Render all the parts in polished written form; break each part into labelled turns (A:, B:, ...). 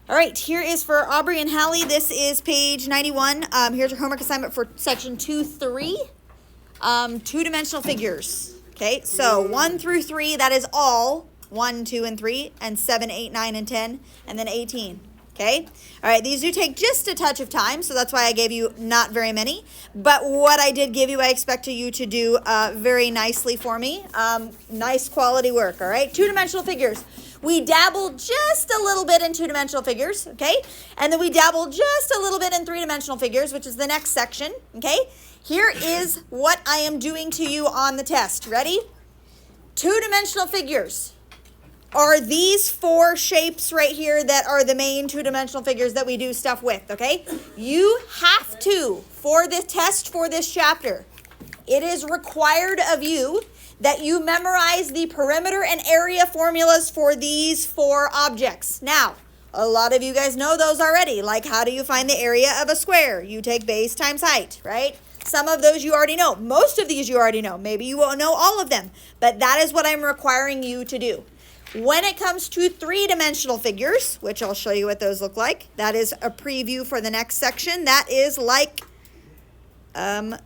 A: All right, here is for Aubrey and Hallie. This is page 91. Here's your homework assignment for section 2-3, two-dimensional figures. Okay, so 1 through 3, that is all 1, 2, and 3, and 7, 8, 9, and 10, and then 18. Okay, all right, these do take just a touch of time, so that's why I gave you not very many. But what I did give you, I expect you to do very nicely for me. Nice quality work, all right? Two-dimensional figures. We dabbled just a little bit in two-dimensional figures, okay? And then we dabbled just a little bit in three-dimensional figures, which is the next section, okay? Here is what I am doing to you on the test. Ready? Two-dimensional figures are these 4 shapes right here that are the main two-dimensional figures that we do stuff with, okay? You have to, for this test, for this chapter, it is required of you that you memorize the perimeter and area formulas for these 4 objects. Now, a lot of you guys know those already. Like, how do you find the area of a square? You take base times height, right? Some of those you already know. Most of these you already know. Maybe you won't know all of them, but that is what I'm requiring you to do. When it comes to three-dimensional figures, which I'll show you what those look like, that is a preview for the next section. That is like,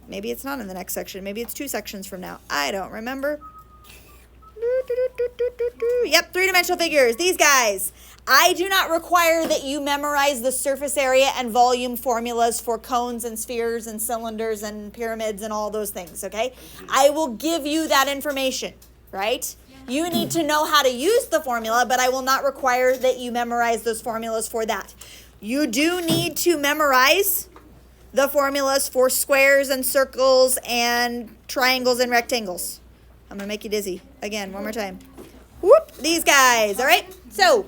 A: maybe it's not in the next section. Maybe it's 2 sections from now. I don't remember. Yep, three-dimensional figures. These guys. I do not require that you memorize the surface area and volume formulas for cones and spheres and cylinders and pyramids and all those things, okay? I will give you that information, right? You need to know how to use the formula, but I will not require that you memorize those formulas for that. You do need to memorize the formulas for squares and circles and triangles and rectangles. I'm going to make you dizzy. Again, one more time. Whoop, these guys, all right? So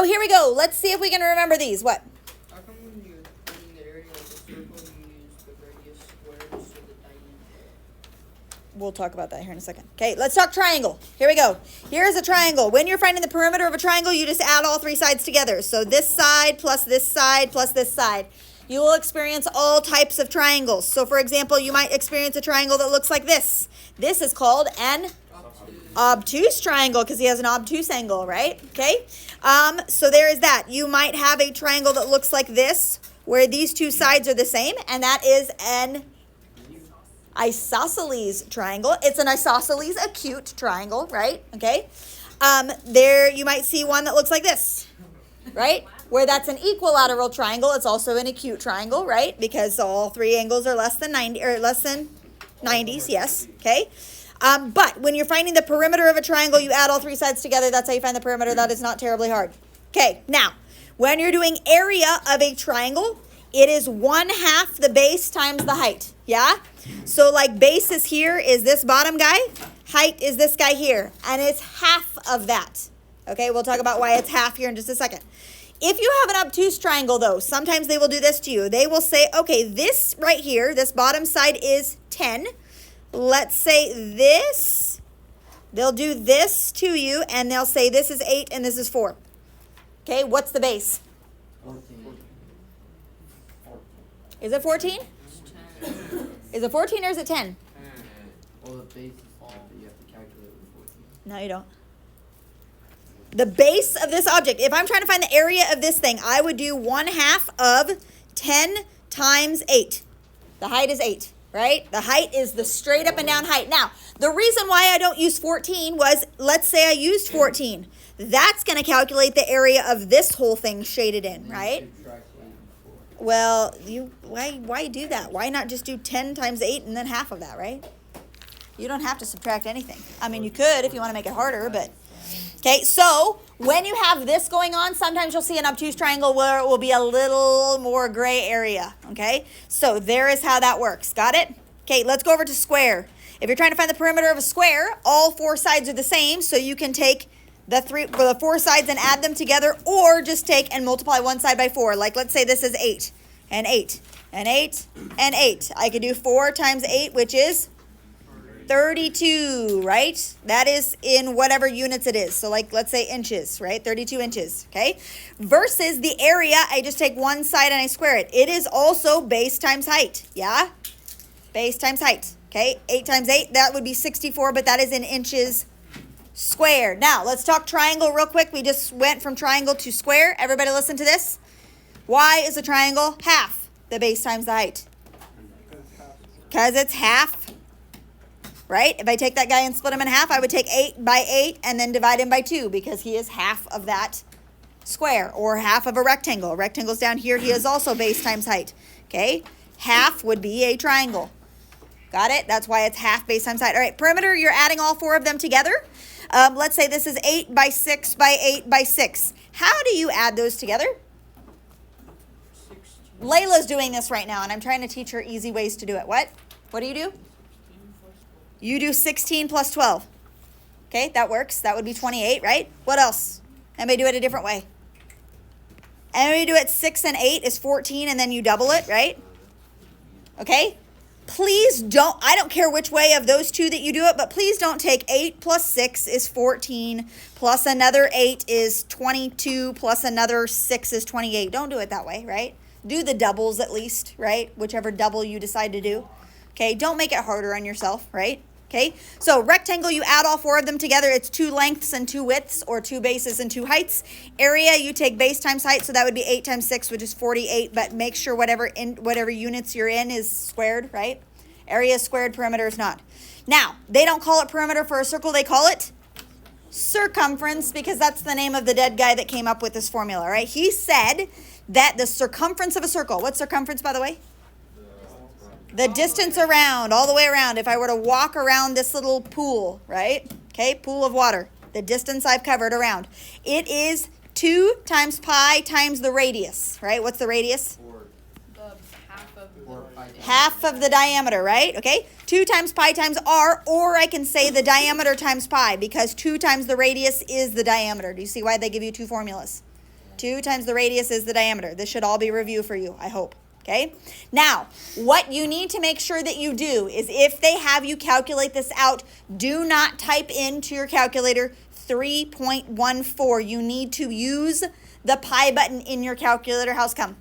A: here we go. Let's see if we can remember these. What?
B: How come when you're finding the area of a circle, you use the radius squared instead of the diameter?
A: We'll talk about that here in a second. Okay, let's talk triangle. Here we go. Here's a triangle. When you're finding the perimeter of a triangle, you just add all 3 sides together. So this side plus this side plus this side. You will experience all types of triangles. So for example, you might experience a triangle that looks like this. This is called an obtuse triangle because he has an obtuse angle, right? Okay. So there is that. You might have a triangle that looks like this, where these 2 sides are the same, and that is an isosceles triangle. It's an isosceles acute triangle, right? Okay. There you might see one that looks like this, right? Where that's an equilateral triangle. It's also an acute triangle, right? Because all 3 angles are less than 90 or less than 90s. Yes. Okay. But when you're finding the perimeter of a triangle, you add all 3 sides together. That's how you find the perimeter. That is not terribly hard. Okay. Now, when you're doing area of a triangle, it is 1/2 the base times the height. Yeah. So like base is here is this bottom guy. Height is this guy here. And it's half of that. Okay. We'll talk about why it's half here in just a second. If you have an obtuse triangle, though, sometimes they will do this to you. They will say, okay, this right here, this bottom side is 10. Let's say this. They'll do this to you, and they'll say this is 8 and this is 4. Okay, what's the base?
B: 14.
A: Is it 14? Is it 14 or is it 10?
B: Well, the base is 10, but you have to calculate with 14.
A: No, you don't. The base of this object, if I'm trying to find the area of this thing, I would do 1/2 of 10 times 8. The height is 8, right? The height is the straight up and down height. Now, the reason why I don't use 14 was, let's say I used 14. That's going to calculate the area of this whole thing shaded in, right? Well, why do that? Why not just do 10 times 8 and then half of that, right? You don't have to subtract anything. I mean, you could if you want to make it harder, but... Okay, so when you have this going on, sometimes you'll see an obtuse triangle where it will be a little more gray area, okay? So there is how that works. Got it? Okay, let's go over to square. If you're trying to find the perimeter of a square, all 4 sides are the same, so you can take the 4 sides and add them together, or just take and multiply one side by 4. Like, let's say this is 8, and 8, and 8, and 8. I could do 4 times 8, which is 32, right? That is in whatever units it is. So like, let's say inches, right? 32 inches, okay? Versus the area, I just take one side and I square it. It is also base times height, yeah? Base times height, okay? 8 times 8, that would be 64, but that is in inches squared. Now, let's talk triangle real quick. We just went from triangle to square. Everybody listen to this. Why is a triangle half the base times the height? Because it's half, right? If I take that guy and split him in half, I would take 8 by 8 and then divide him by 2 because he is half of that square or half of a rectangle. Rectangle's down here. He is also base times height, okay? Half would be a triangle. Got it? That's why it's half base times height. All right, perimeter, you're adding all 4 of them together. Let's say this is 8 by 6 by 8 by 6. How do you add those together?
B: 16.
A: Layla's doing this right now, and I'm trying to teach her easy ways to do it. What? What do?
B: 16 plus 12.
A: You do 16 plus 12. Okay, that works. That would be 28, right? What else? Anybody do it a different way? Anybody do it 6 and 8 is 14, and then you double it, right? Okay? Please don't, I don't care which way of those two that you do it, but please don't take 8 plus 6 is 14, plus another 8 is 22, plus another 6 is 28. Don't do it that way, right? Do the doubles at least, right? Whichever double you decide to do. Okay, don't make it harder on yourself, right? Okay, so rectangle, you add all 4 of them together. It's 2 lengths and 2 widths, or 2 bases and 2 heights. Area, you take base times height, so that would be 8 times 6, which is 48, but make sure whatever units you're in is squared, right? Area is squared, perimeter is not. Now, they don't call it perimeter for a circle, they call it circumference, because that's the name of the dead guy that came up with this formula, right? He said that the circumference of a circle, what's circumference, by the way? The distance around, all the way around. If I were to walk around this little pool, right? Okay, pool of water. The distance I've covered around. It is 2 times pi times the radius, right? What's the radius?
B: The half of the
A: Half of the diameter, right? Okay, 2 times pi times r, or I can say the diameter times pi, because 2 times the radius is the diameter. Do you see why they give you 2 formulas? 2 times the radius is the diameter. This should all be review for you, I hope. Okay, now what you need to make sure that you do is if they have you calculate this out, do not type into your calculator 3.14. You need to use the pi button in your calculator. How's come?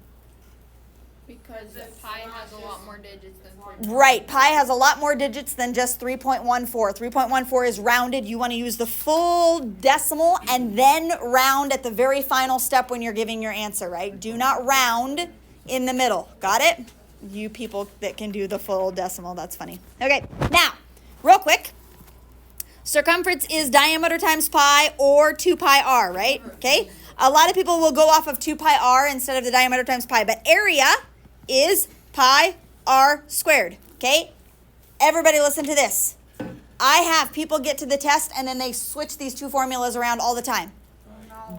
B: Because the pi has a lot more digits than 3.
A: Right, pi has a lot more digits than just 3.14. 3.14 is rounded. You want to use the full decimal and then round at the very final step when you're giving your answer, right? Do not round in the middle. Got it? You people that can do the full decimal, that's funny. Okay, now, real quick. Circumference is diameter times pi or 2 pi r, right? Okay, a lot of people will go off of 2 pi r instead of the diameter times pi, but area is pi r squared, okay? Everybody listen to this. I have people get to the test and then they switch these 2 formulas around all the time.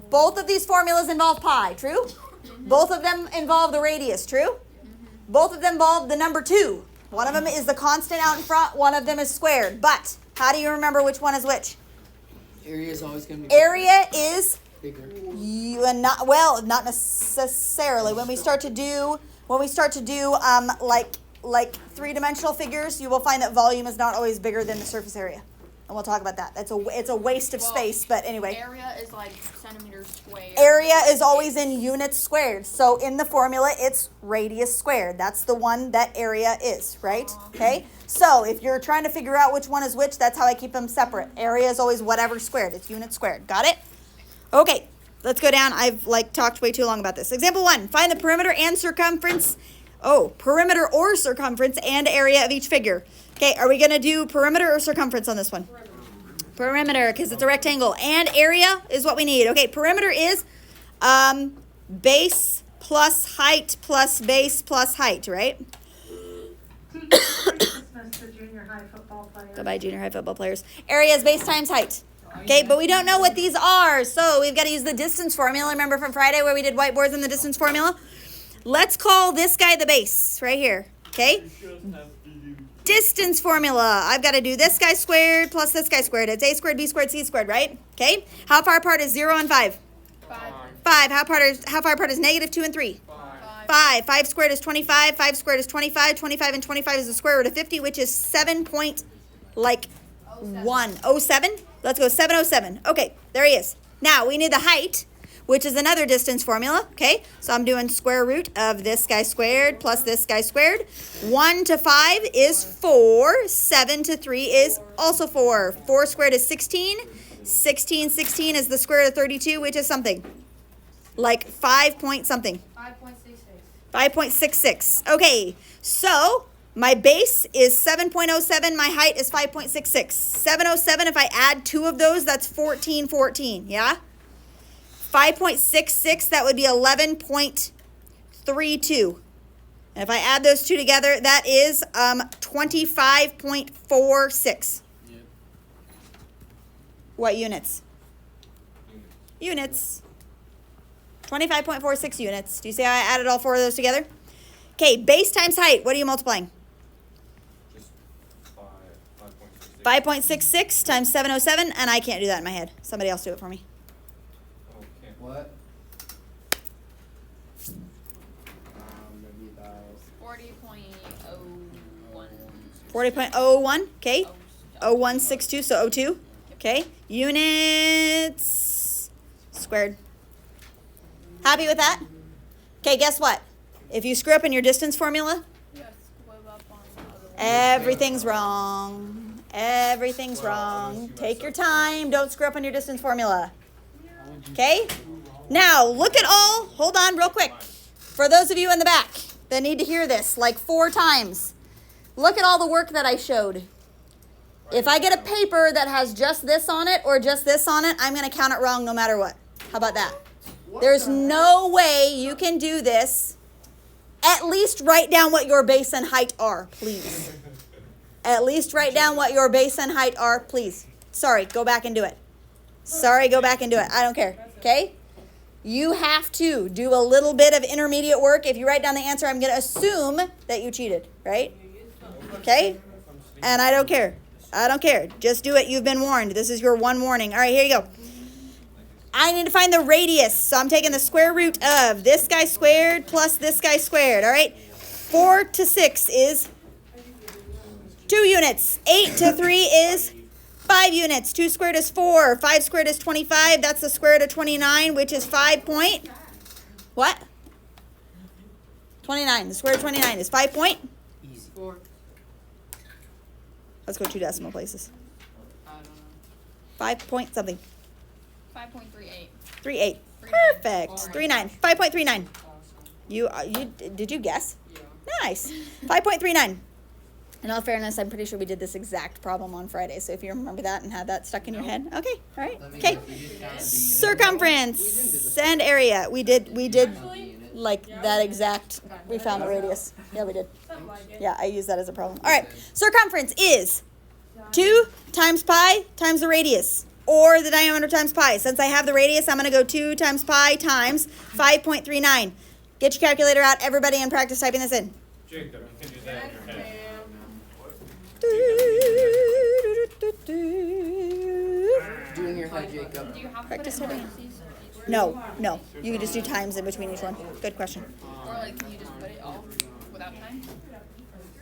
A: Both of these formulas involve pi, true? Both of them involve the radius, true? Both of them involve the number 2. One of them is the constant out in front, one of them is squared. But how do you remember which one is which?
C: Area is always going to be
A: Area is
C: bigger.
A: not necessarily. When we start to do like 3-dimensional figures, you will find that volume is not always bigger than the surface area. And we'll talk about that. It's a waste of space, but anyway.
B: Area is like centimeters squared.
A: Area is always in units squared. So in the formula, it's radius squared. That's the one that area is, right? Okay? So if you're trying to figure out which one is which, that's how I keep them separate. Area is always whatever squared. It's units squared. Got it? Okay, let's go down. I've talked way too long about this. Example 1, find the perimeter and circumference. Oh, perimeter or circumference and area of each figure. Okay, are we going to do perimeter or circumference on this one? Perimeter, because it's a rectangle. And area is what we need. Okay, perimeter is base plus height plus base plus height, right?
D: Christmas to junior high football players.
A: Goodbye, junior high football players. Area is base times height. Okay, but we don't know what these are, so we've got to use the distance formula. Remember from Friday where we did whiteboards and the distance formula? Let's call this guy the base right here, okay? Distance formula. I've got to do this guy squared plus this guy squared. It's a squared, b squared, c squared, right? Okay. How far apart is 0 and 5?
B: 5.
A: 5. How far apart is negative 2 and 3? 5. 5 squared is 25. 5 squared is 25. 25 and 25 is the square root of 50, which is 7.07. Let's go 707. Okay, there he is. Now we need the height, which is another distance formula, okay? So I'm doing square root of this guy squared plus this guy squared. 1 to 5 is 4. 7 to 3 is also 4. 4 squared is 16. 1616 is the square root of 32, which is something. Like 5 point something.
B: 5.66.
A: 5.66. Okay, so my base is 7.07. My height is 5.66. 707, if I add two of those, that's 1414, yeah? 5.66, that would be 11.32. And if I add those two together, that is 25.46.
C: Yep.
A: What units? Units. 25.46 units. Do you see how I added all four of those together? Okay, base times height. What are you multiplying?
E: Just 5.66.
A: 5.66 times 707, and I can't do that in my head. Somebody else do it for me.
E: Okay.
C: What? Maybe about
B: 40.01.
A: 40.01, okay. 0162, so 02. Okay, units squared. Happy with that? Okay, guess what? If you screw up in your distance formula,
B: Yes, squib up on the other one.
A: everything's wrong. Everything's wrong. Take your time. Don't screw up on your distance formula. Okay? Now, look at all, hold on real quick. For those of you in the back that need to hear this like 4 times, look at all the work that I showed. If I get a paper that has just this on it or just this on it, I'm going to count it wrong no matter what. How about that? There's no way you can do this. At least write down what your base and height are, please. At least write down what your base and height are, please. Sorry, go back and do it. Sorry, go back and do it. I don't care. Okay? You have to do a little bit of intermediate work. If you write down the answer, I'm going to assume that you cheated, right? Okay? And I don't care. I don't care. Just do it. You've been warned. This is your one warning. All right, here you go. I need to find the radius. So I'm taking the square root of this guy squared plus this guy squared. All right? 4 to 6 is 2 units. 8 to 3 is 5 units. 2 squared is 4. 5 squared is 25. That's the square root of 29, which is 5 point. What? 29. The square root of 29 is 5 point.
C: easy.
B: 4.
A: Let's go 2 decimal places.
B: I don't know.
A: 5 point something.
B: 5.38.
A: 38. Perfect. 39. 5.39. You did you guess?
B: Yeah.
A: Nice. 5.39. In all fairness, I'm pretty sure we did this exact problem on Friday. So if you remember that and had that stuck in your head, okay, all right,
C: Let me
A: okay.
C: guess, we just counted the
A: Circumference and area. We did
C: unit.
A: like that exact. We found the radius. Yeah, we did. Yeah, I use that as a problem. All right, circumference is 2 times pi times the radius, or the diameter times pi. Since I have the radius, I'm going to go 2 times pi times 5.39. Get your calculator out, everybody, and practice typing this in.
E: Jacob, you can do that in your head.
C: Do in your head, Jacob.
B: Do you have to
A: Practice
B: put it in
A: typing.
B: parentheses for each word?
A: No. You can just do times in between each one. Good question.
B: Or like, can you just put it all without times?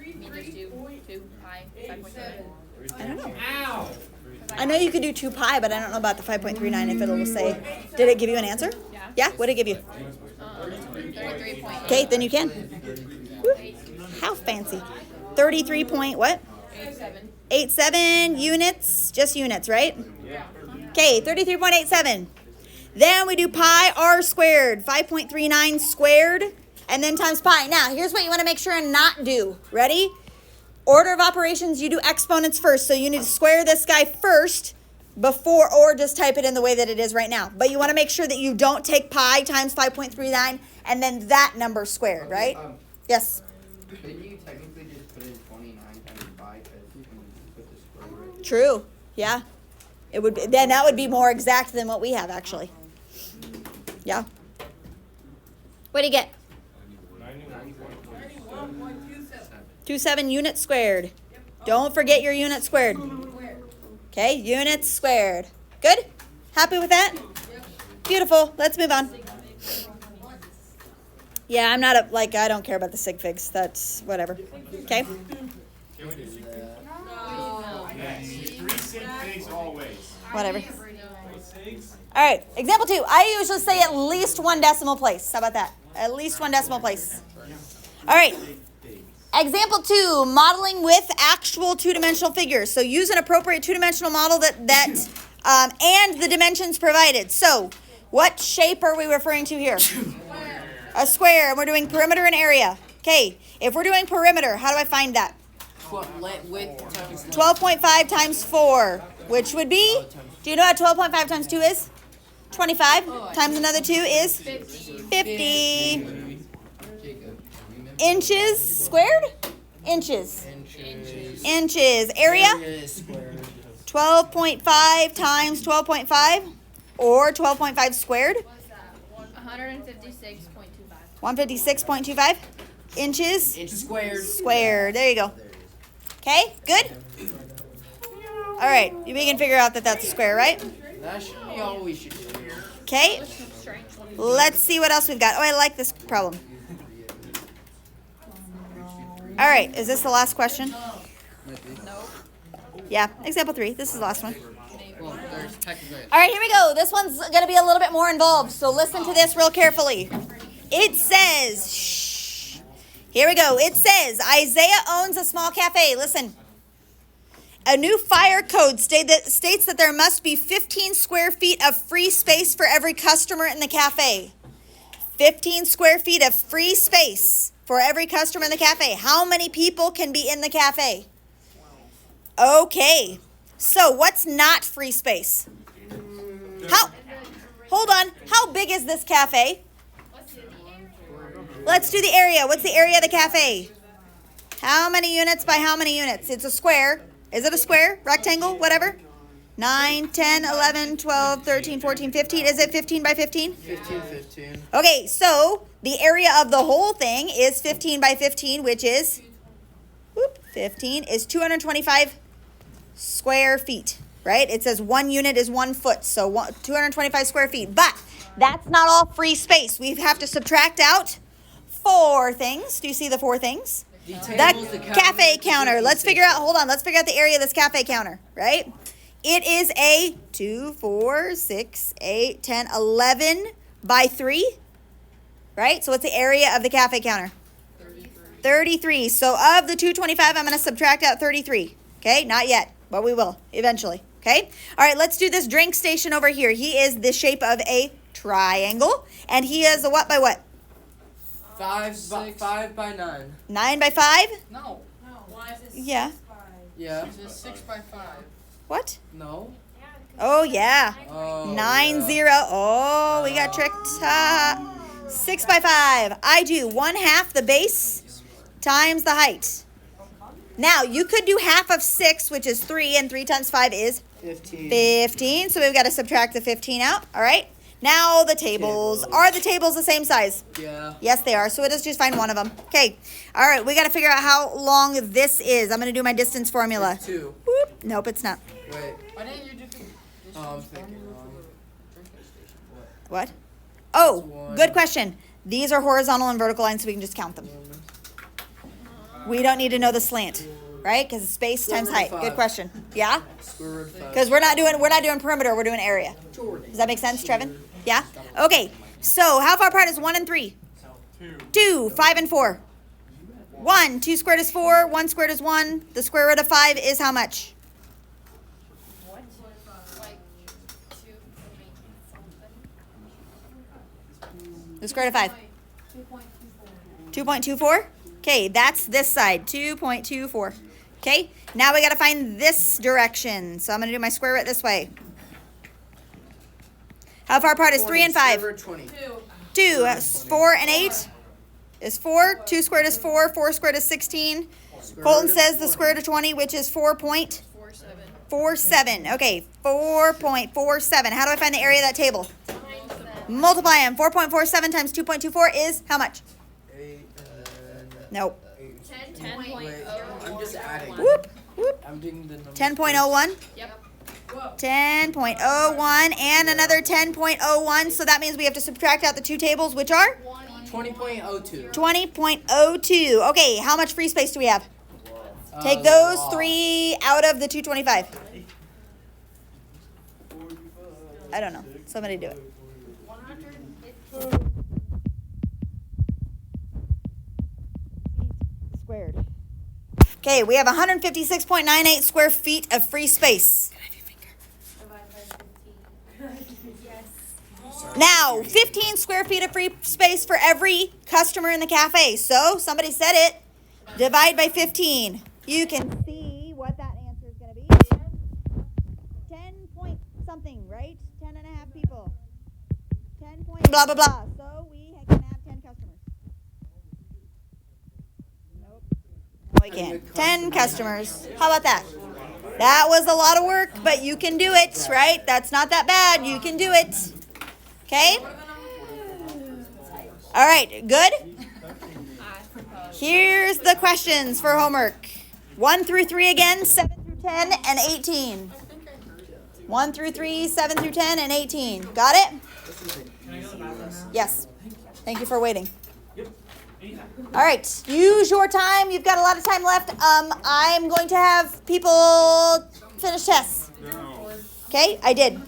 B: You just do 2 pi 5.39.
A: I don't know. I know you could do 2 pi, but I don't know about the 5.39 if it'll say. Did it give you an answer?
B: Yeah.
A: Yeah? What did it give you?
B: 33.8.
A: Okay, then you can. Woo. How fancy. 33 point what?
B: 87.
A: 87 units. Just units, right? Okay, 33.87. Then we do pi r squared. 5.39 squared. And then times pi. Now, here's what you want to make sure and not do. Ready? Order of operations, you do exponents first. So you need to square this guy first before, or just type it in the way that it is right now. But you want to make sure that you don't take pi times 5.39 and then that number squared, right? Yes.
C: Couldn't you technically just put in 29 times pi because you can put the square root?
A: True. Yeah. It would be, then that would be more exact than what we have actually. Yeah. What do you get? 27 units squared. Don't forget your unit squared. Okay, units squared. Good? Happy with that? Beautiful. Let's move on. Yeah, I'm not I don't care about the sig figs. That's whatever. Okay? Whatever. All right, example 2. I usually say at least 1 decimal place. How about that? At least 1 decimal place. All right. Example 2, modeling with actual 2-dimensional figures. So use an appropriate 2-dimensional model that And the dimensions provided. So, what shape are we referring to here? A square, and we're doing perimeter and area. Okay, if we're doing perimeter, how do I find that?
B: Width times
A: 12.5 times 4, which would be, do you know what 12.5 times 2 is? 25 times another 2 is 50.
C: Jacob, remember
A: Inches squared? Inches. Inches. Area? 12.5 times 12.5 or 12.5 squared?
F: 156.25.
A: 156.25 inches
B: inches squared.
A: squared. There you go. Okay, good? All right, we can figure out that that's a square, right?
B: That should be all we should do.
A: Okay, let's see what else we've got. Oh, I like this problem. All right, is this the last question? Yeah, example 3. This is the last one.
B: Well, there's technically.
A: All right, here we go. This one's going to be a little bit more involved, so listen to this real carefully. It says, shh. Here we go. It says, Isaiah owns a small cafe. Listen. A new fire code states that there must be 15 square feet of free space for every customer in the cafe. 15 square feet of free space for every customer in the cafe. How many people can be in the cafe? Okay. So what's not free space? Hold on. How big is this cafe? Let's do the area. What's the area of the cafe? How many units by how many units? It's a square. Is it a square? Rectangle? Whatever? 9, 10, 11, 12, 13, 14, 15. Is it 15 by 15?
B: 15.
A: Okay, so the area of the whole thing is 15 by 15, which is 15 is 225 square feet, right? It says 1 unit is 1 foot, so 225 square feet. But that's not all free space. We have to subtract out 4 things. Do you see the 4 things? The cafe counter. Let's figure out, hold on, let's figure out the area of this cafe counter, right? It is a 2, 4, 6, 8, 10, 11 by 3, right? So what's the area of the cafe counter? 33. So of the 225, I'm going to subtract out 33. Okay, not yet, but we will eventually. Okay, all right, let's do this drink station over here. He is the shape of a triangle, and he is a what by what?
B: 5 by 9.
A: 9 by 5?
B: No.
A: Yeah.
B: Yeah.
C: It's 6 by 5.
A: What?
B: No.
A: Oh, yeah.
B: Oh,
A: 9,
B: yeah.
A: 0. Oh, we got tricked. 6 by 5. I do 1/2 the base times the height. Now, you could do half of 6, which is 3, and 3 times 5 is 15. So we've got to subtract the 15 out. All right. Now the tables. Are the tables the same size?
B: Yeah.
A: Yes, they are. So it is just find one of them. Okay. All right. We got to figure out how long this is. I'm going to do my distance formula.
B: 2.
A: Whoop. Nope, it's not.
B: Wait.
C: Why didn't you do
B: I'm thinking wrong.
A: What? Oh,
B: one.
A: good question. These are horizontal and vertical lines, so we can just count them. We don't need to know the slant, right? Because it's space
B: Square
A: times
B: root of
A: height.
B: 5.
A: Good question. Yeah?
B: Square root of 5.
A: Because we're not doing perimeter. We're doing area. Does that make sense, Trevin? Yeah. Okay. So how far apart is 1 and 3? 2, 5 and 4. 1, 2 squared is 4. 1 squared is 1. The square root of 5 is how much? The square root of 5. 2.24. Okay, that's this side. 2.24. Okay. Now we got to find this direction. So I'm going to do my square root this way. How far apart is 3 and 5?
B: Square root 20.
A: 2. 4 and 8 is 4. 2 squared is 4. 4 squared is 16. Colton says the square root of 20, which is 4.47. Okay, 4.47. How do I find the area of that table? Multiply them. 4.47 times 2.24 is how much?
B: 8 and
A: Nope.
F: 10.0.
B: I'm just adding.
A: Whoop, whoop.
B: I'm doing the numbers.
A: 10.01.
F: Yep.
A: 10.01 and another 10.01. So that means we have to subtract out the 2 tables, which are
B: 20.02.
A: 20.02. Okay, how much free space do we have? Take those 3 out of the 225. I don't know. Somebody do it. Squared. Okay, we have 156.98 square feet of free space. Now, 15 square feet of free space for every customer in the cafe. So, somebody said it. Divide by 15. You can see what that answer is going to be. 10 point something, right? 10 and a half people. 10 point blah, blah, blah. So, we can have 10 customers. Nope. No, we can't. 10 customers. How about that? That was a lot of work, but you can do it, right? That's not that bad. You can do it. Okay? All right, good? Here's the questions for homework. 1 through 3 again, 7 through 10, and 18. 1 through 3, 7 through 10, and 18. Got it? Yes. Thank you for waiting. All right, use your time. You've got a lot of time left. I'm going to have people finish tests. Okay, I did.